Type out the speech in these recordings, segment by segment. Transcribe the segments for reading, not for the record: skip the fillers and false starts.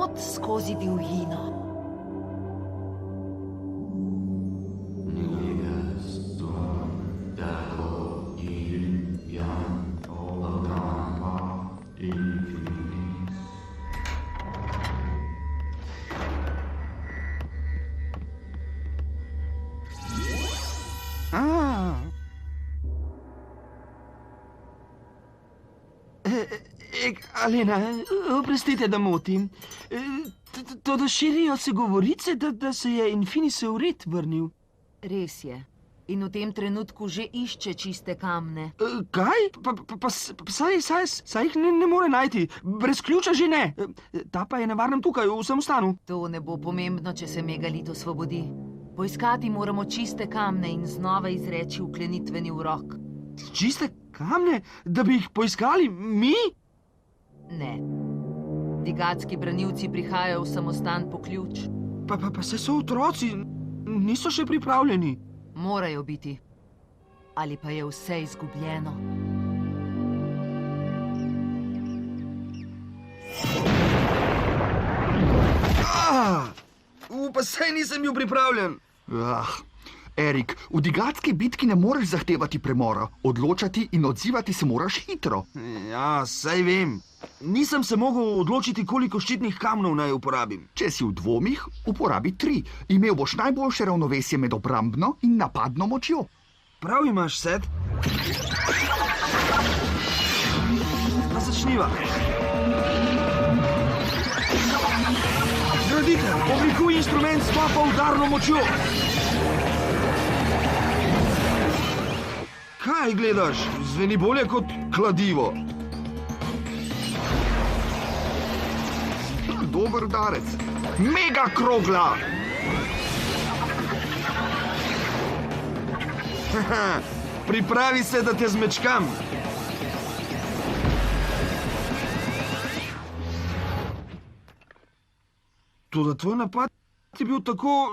pot skozi divjino. Alena, oprostite, da motim. Toda širijo se govorice, da se je Infinisov red vrnil. Res je. In v tem trenutku že išče čiste kamne. Kaj? Pa saj jih ne more najti. Brez ključa že ne. Ta pa je nevarnem tukaj, v samostanu. To ne bo pomembno, če se Megalit osvobodi. Poiskati moramo čiste kamne in znova izreči uklenitveni urok. Čiste kamne? Da bi jih poiskali mi? Ne. Digatski branilci prihajajo v samostan po ključ. Pa se so otroci, niso še pripravljeni. Morajo biti. Ali pa je vse izgubljeno. Pa saj nisem bil pripravljen. Erik, v digatski bitki ne moreš zahtevati premora. Odločati in odzivati se moraš hitro. Ja, saj vem. Nisem se mogel odločiti, koliko ščitnih kamnov naj uporabim. Če si v dvomih, uporabi 3. Imel boš najboljše ravnovesje med obrambno in napadno močjo. Prav imaš, Seth. Pa začniva. Graditelj, oblikuj instrument s topo udarno močjo. Kaj gledaš? Zveni bolje kot kladivo. Dober udarec. Mega krogla! Pripravi se, da te zmečkam. Toda tvoj napad je bil tako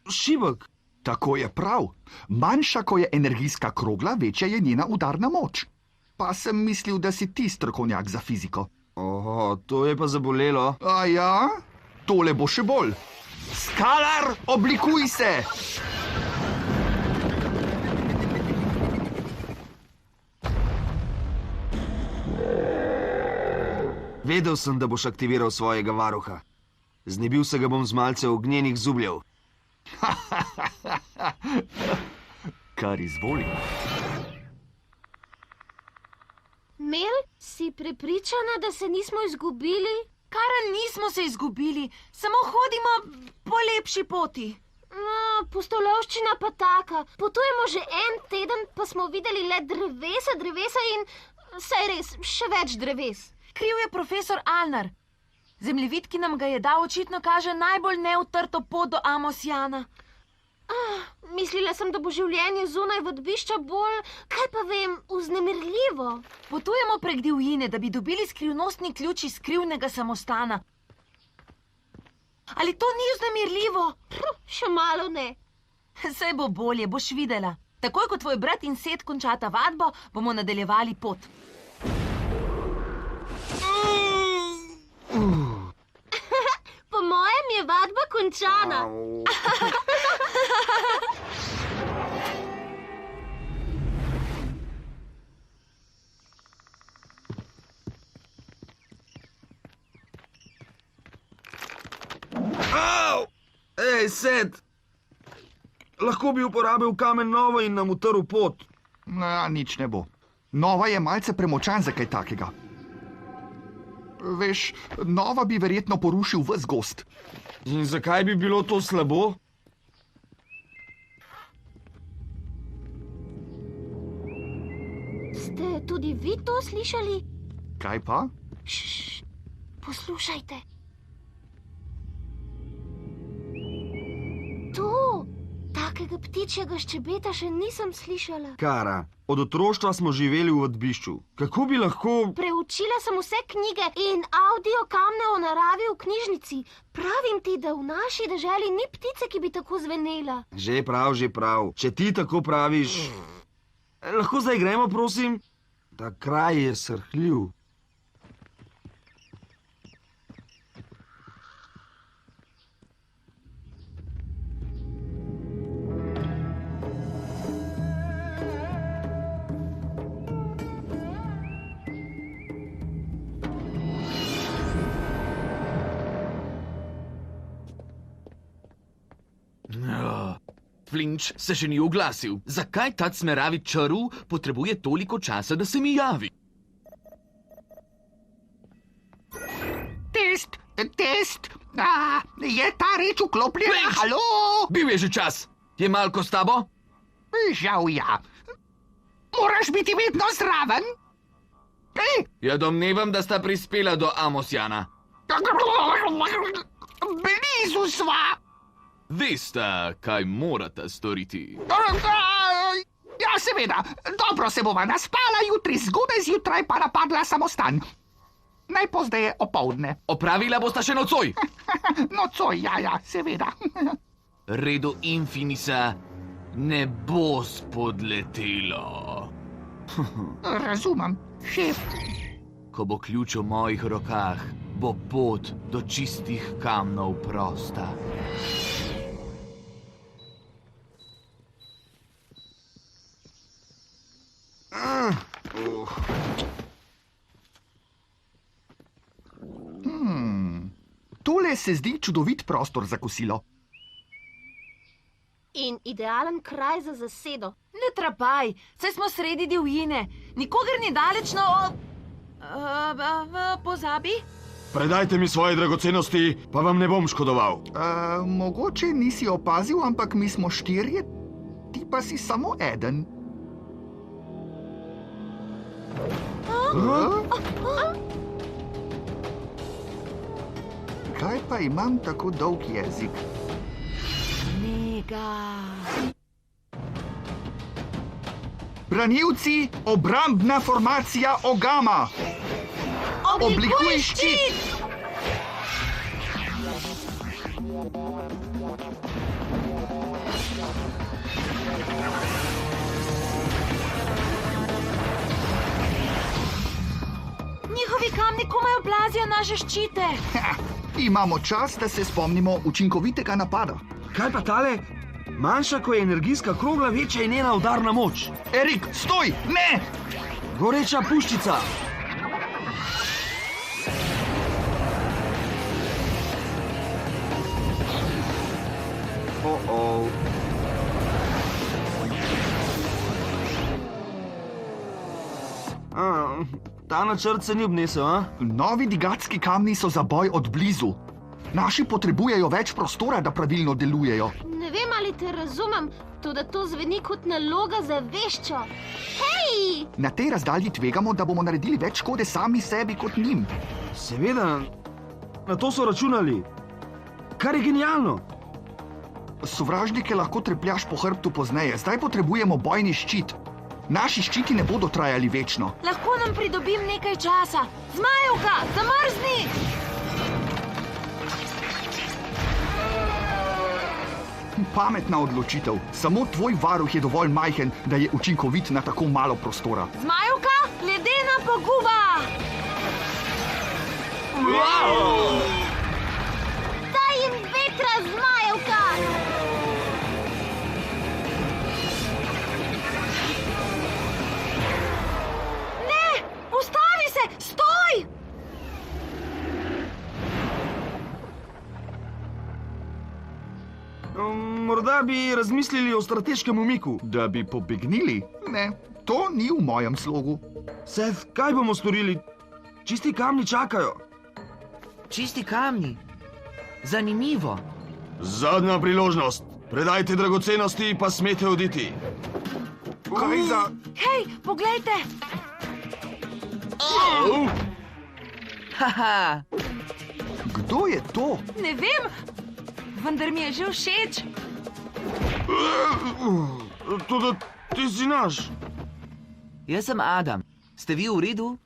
šibek. Tako je prav. Manjša, ko je energijska krogla, večja je njena udarna moč. Pa sem mislil, da si ti strokovnjak za fiziko. Oho, to je pa zabolelo. A ja? Tole bo še bolj. Skalar, oblikuj se! Vedel sem, da boš aktiviral svojega varuha. Znebil se ga bom z malce ognjenih zubljev. Kar izvoli. Mel, si prepričana, da se nismo izgubili? Karen, nismo se izgubili, samo hodimo po lepši poti. No, pustolovščina pa taka. Potujemo že en teden, pa smo videli le drevesa in saj res, še več dreves. Kriv je profesor Alnar. Zemljevid, ki nam ga je dal, očitno kaže najbolj neutrto pot do Amosjana. Mislila sem, da bo življenje zunaj vodbišča bolj, kaj pa vem, vznemirljivo. Potujemo prek divjine, da bi dobili skrivnostni ključ iz skrivnega samostana. Ali to ni vznemirljivo? Še malo ne. Saj bo bolje, boš videla. Takoj, ko tvoj brat in Seth končata vadbo, bomo nadaljevali pot. Po mojem je vadba končana. Ej, Seth! Lahko bi uporabil kamen Novo in nam utrl pot. Nič ne bo. Nova je malce premočan za kaj takega. Veš, Nova bi verjetno porušil ves gozd. In zakaj bi bilo to slabo? Ste tudi vi to slišali? Kaj pa? Poslušajte. To, takega ptičjega ščebeta še nisem slišala. Kara, od otroštva smo živeli v vodbišču. Kako bi lahko... Preučila sem vse knjige in audio kamne o naravi v knjižnici. Pravim ti, da v naši deželi ni ptice, ki bi tako zvenela. Že prav. Če ti tako praviš... Lahko zdaj gremo, prosim? Ta kraj je srhljiv. Flinč se še ni oglasil. Zakaj ta smeravi čaru potrebuje toliko časa, da se mi javi? Test. Je ta reč vklopljena? Flinč! Halo? Bil je že čas. Je Malko s tabo? Žal ja. Moraš biti vedno zraven. Ja, domnevam, da sta prispela do Amosjana. Blizu sva. Veste, kaj morata storiti. Ja, seveda. Dobro se bova naspala, jutri zgodaj zjutraj pa napadla samostan. Najpozdeje opoldne. Opravila bosta še nocoj. Nocoj, ja, seveda. Redu Infinisa ne bo spodletelo. Razumem, šef. Ko bo ključ v mojih rokah, bo pot do čistih kamnov prosta. Tole se zdi čudovit prostor za kosilo. In idealen kraj za zasedo. Ne trapaj, saj smo sredi divjine. Nikogar ni daleč pozabi? Predajte mi svoje dragocenosti, pa vam ne bom škodoval. Mogoče nisi opazil, ampak mi smo 4, ti pa si samo 1. Kaj pa imam tako dolg jezik? Branilci, obrambna formacija Ogama. Oblikuj ščit! Njihovi kamni komaj oblazijo naše ščite. Imamo čas, da se spomnimo učinkovitega napada. Kaj pa tale? Manjša, ko je energijska krogla, večja je njena udarna moč. Erik, stoj! Ne! Goreča puščica. Ta načrt se ni obnesel, a? Novi digatski kamni so za boj od blizu. Naši potrebujejo več prostora, da pravilno delujejo. Ne vem, ali te razumem, toda to zveni kot naloga za veščo. Hej! Na tej razdalji tvegamo, da bomo naredili več škode sami sebi kot njim. Seveda, na to so računali. Kar je genialno. Sovražnike lahko trepljaš po hrbtu pozneje, zdaj potrebujemo bojni ščit. Naši ščiti ne bodo trajali večno. Lahko nam pridobim nekaj časa. Zmajevka, zamrzni! Pametna odločitev. Samo tvoj varuh je dovolj majhen, da je učinkovit na tako malo prostora. Zmajevka, ledena poguba! Daj jim vetra, zmajevka! Ne, ustavi se, stoj! Morda bi razmislili o strateškem umiku. Da bi pobegnili? Ne, to ni v mojem slogu. Seth, kaj bomo storili? Čisti kamni čakajo. Čisti kamni. Zanimivo. Zadnja priložnost. Predajte dragocenosti, pa smete oditi. Kaj za... Hej, poglejte! Haha. Kdo je to? Ne vem, vendar mi je že všeč. Toda ti si naš. Jaz sem Adam. Ste vi v redu?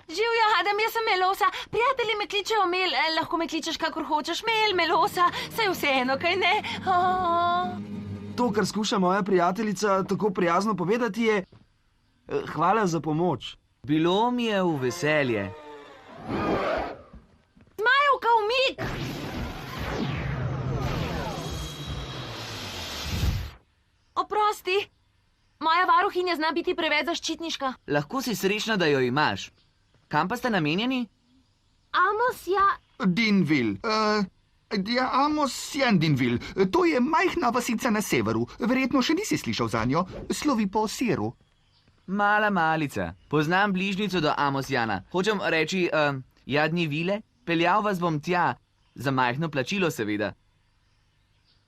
Živjo, Adam, jaz sem Melosa. Prijatelji me kličejo Mel, lahko me kličeš kakor hočeš. Mel, Melosa, saj vseeno, kaj ne? To, kar skuša moja prijateljica tako prijazno povedati, je... Hvala za pomoč. Bilo mi je v veselje. Zmajevka, umik! Oprosti, moja varuhinja zna biti preveč zaščitniška. Lahko si srečna, da jo imaš. Kam pa ste namenjeni? Amos, ja, Dinville. Ja, Amos Jendinville, to je majhna vasica na severu. Verjetno še nisi slišal za njo. Slovi po siru. Mala malica. Poznam bližnjico do Amosjana. Hočem reči, jadni vile, peljal vas bom tja. Za majhno plačilo, seveda.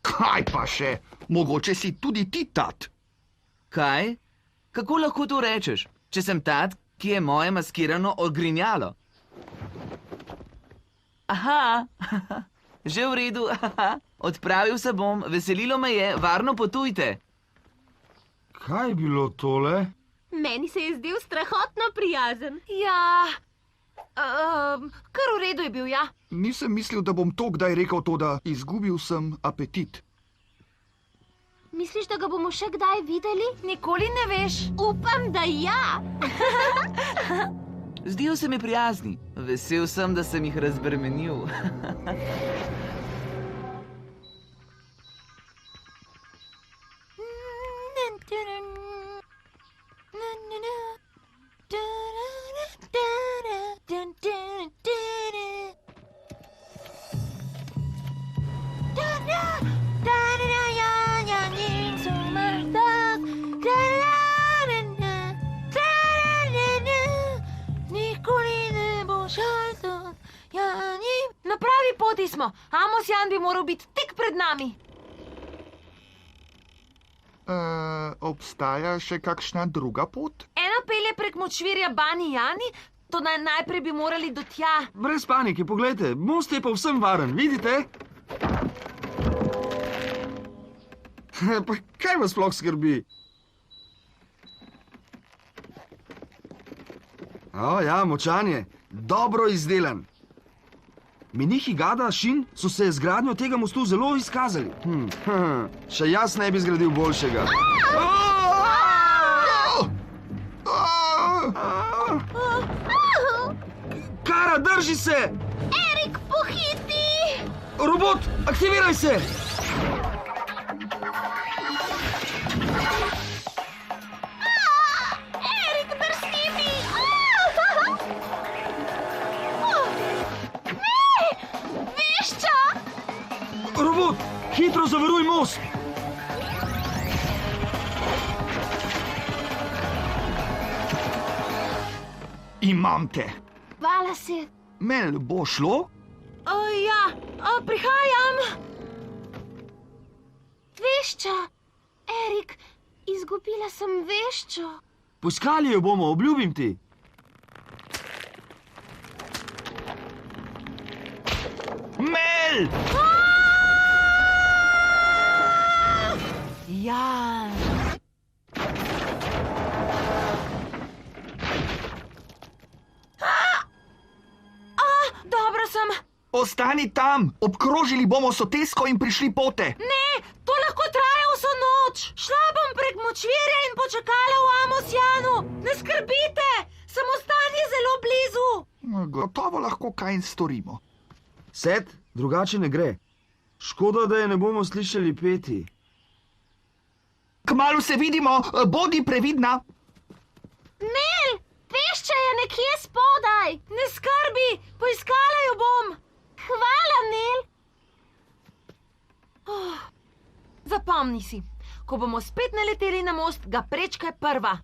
Kaj pa še? Mogoče si tudi ti tat. Kaj? Kako lahko to rečeš, če sem tat, ki je moje maskirano ogrinjalo? Aha, že v redu, odpravil se bom, veselilo me je, varno potujte. Kaj je bilo tole? Meni se je zdel strahotno prijazen. Ja, kar v redu je bil, ja. Nisem mislil, da bom to kdaj rekel to, da izgubil sem apetit. Misliš, da ga bomo še kdaj videli? Nikoli ne veš. Upam, da ja. Zdijo se mi prijazni. Vesel sem, da sem jih razbremenil. Na pravi poti smo. Amosjan bi moral biti tik pred nami. Obstaja še kakšna druga pot? Ena pelje prek močvirja Bani Jani, to najprej bi morali do tja. Brez panike, poglejte, most je povsem varen, vidite? Pa kaj vas sploh skrbi? O ja, močan je. Dobro izdelan. Menihi Gada Šin so se z gradnjo tega mostu zelo izkazali. Še jaz ne bi zgradil boljšega. Kara, drži se! Erik, pohiti! Robot, aktiviraj se! Erik, drsti mi! Ne! Vešča! Robot, hitro zavaruj most! Imam te. Vala se. Mel, bo šlo? Ja, prihajam. Vešča! Erik, izgubila sem veščo. Poiskali jo bomo, obljubim ti. Mel! Ja. Dobro sem. Ostani tam! Obkrožili bomo Sotesko in prišli pote. Ne, to lahko traja vso noč. Šla bom prek močvirja in počakala v Amosjanu. Ne skrbite, samostan je zelo blizu. Gotovo lahko kaj storimo. Sed, drugače ne gre. Škoda, da je ne bomo slišali peti. Kmalu se vidimo, bodi previdna. Mel, vešča je nekje spodaj. Ne skrbi, poiskala jo bom. Hvala, Mel. Zapomni si, ko bomo spet naleteli na most, ga prečkaj prva.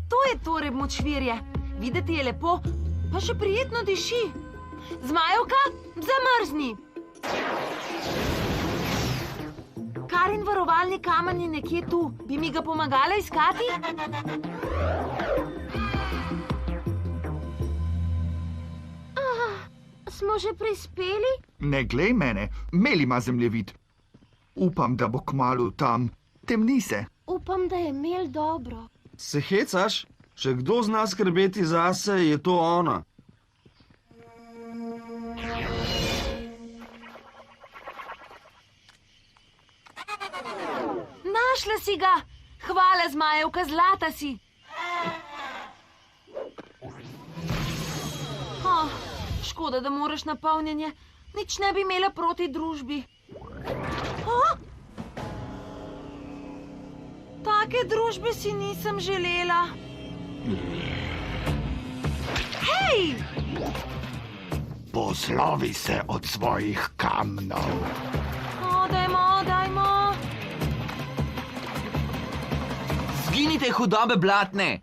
To je torej močvirje. Videti je lepo, pa še prijetno diši. Zmajevka, zamrzni. Karin varovalni kamen je nekje tu. Bi mi ga pomagala iskati? Smo že prispeli? Ne glej mene, Mel ima zemljevid. Upam, da bo kmalu tam. Temni se. Upam, da je Mel dobro. Se hecaš? Če kdo zna skrbeti zase, je to ona. Našla si ga! Hvala, Zmajevka, zlata si! Škoda, da moraš na polnjenje. Nič ne bi imela proti družbi. Take družbe si nisem želela. Hej! Poslovi se od svojih kamnov. Dajmo. Zginite, hudobe blatne!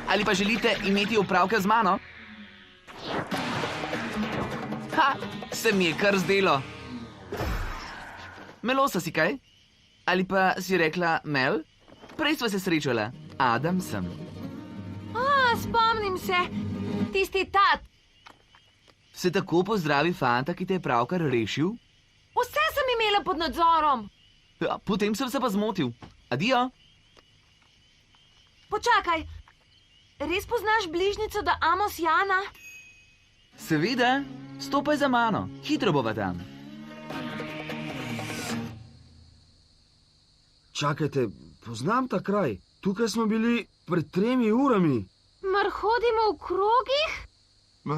Ali pa želite imeti opravka z mano? Ha, se mi je kar zdelo. Melosa si kaj? Ali pa si rekla Mel? Prej sva se srečala. Adam sem. Spomnim se. Tisti tat. Se tako pozdravi fanta, ki te je pravkar rešil? Vse sem imela pod nadzorom. Ja, potem sem se pa zmotil. Adijo. Počakaj. Res poznaš bližnjico do Amosjana? Seveda, stopaj za mano. Hitro bova tam. Čakajte, poznam ta kraj. Tukaj smo bili pred 3 urami. Mar hodimo v krogih?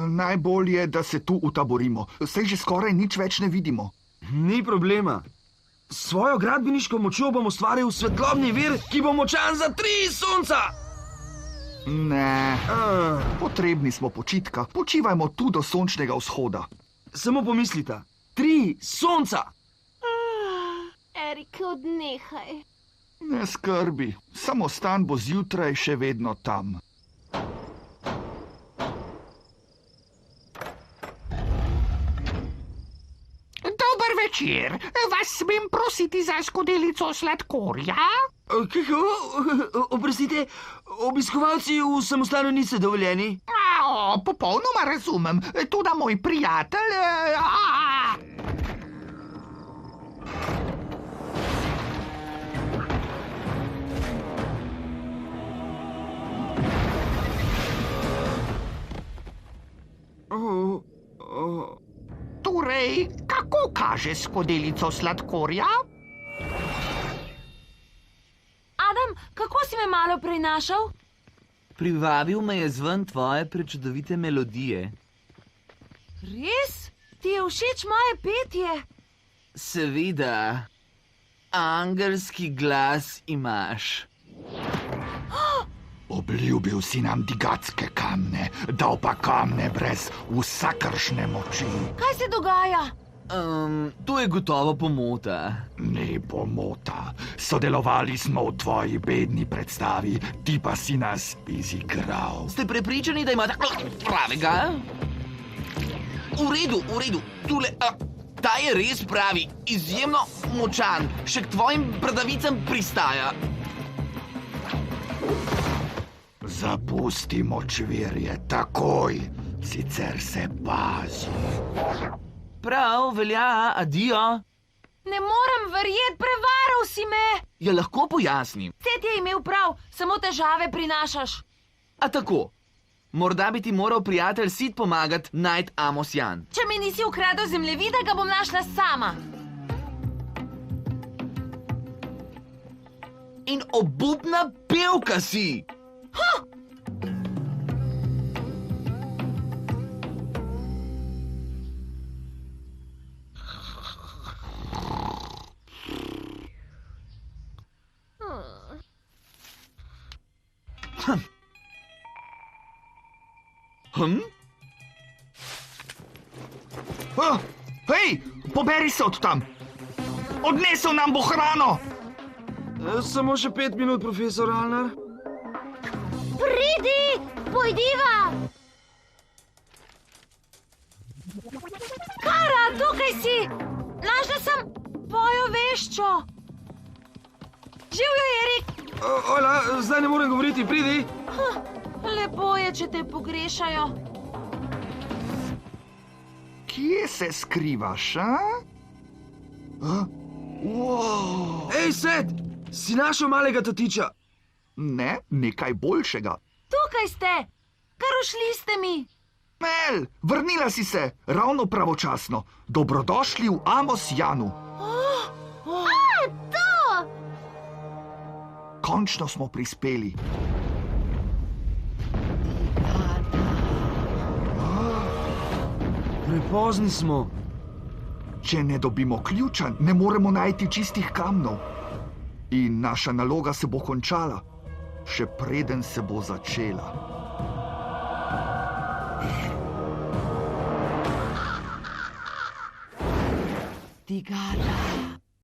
Najbolje, da se tu utaborimo. Sej že skoraj nič več ne vidimo. Ni problema. S svojo gradbeniško močjo bom ustvaril svetlobni vir, ki bo močan za 3 sonca. Ne, potrebni smo počitka. Počivajmo tu do sončnega vzhoda. Samo pomislite, 3 sonca. Erik, odnehaj. Ne skrbi, samostan bo zjutraj še vedno tam. Dober večer. Vas smem prositi za skodelico sladkorja? Oprostite, obiskovalci v samostanu niso dovoljeni. Popolnoma razumem. Tudi moj prijatelj... Torej, kako kaže skodelico sladkorja? Adam, kako si me malo prinašal? Privabil me je zven tvoje prečudovite melodije. Res? Ti je všeč moje petje? Seveda, angelski glas imaš. Obljubil si nam digatske kamne, dal pa kamne brez vsakršne moči. Kaj se dogaja? To je gotovo pomota. Ni pomota. Sodelovali smo v tvoji bedni predstavi, ti pa si nas izigral. Ste prepričani, da imate pravega? V redu. Tule, ta je res pravi, izjemno močan, še k tvojim bradavicam pristaja. Zapusti močvirje takoj, sicer se pazi. Prav, velja, adijo. Ne morem verjeti, prevaral si me. Ja, lahko pojasnim. Cet je imel prav, samo težave prinašaš. A tako, morda bi ti moral prijatelj Sid pomagati najti Amosjan. Če mi nisi ukradel zemljevida, ga bom našla sama. In obupna pevka si. Hej, poberi se od tam! Odnesel nam bo hrano! Samo še 5 minut, profesor Alnar. Pridi, pojdiva! Kara, tukaj si! Našla sem tvojo veščo. Živjo, Erik! Ola, zdaj ne morem govoriti, pridi. Lepo je, če te pogrešajo. Kje se skrivaš, a? Wow. Ej, Sed, si našel malega tatiča? Ne, nekaj boljšega. Tukaj ste! Kar ušli ste mi! Mel, vrnila si se, ravno pravočasno. Dobrodošli v Amosjanu. To! Končno smo prispeli. Prepozni smo. Če ne dobimo ključa, ne moremo najti čistih kamnov. In naša naloga se bo končala, še preden se bo začela. brigada.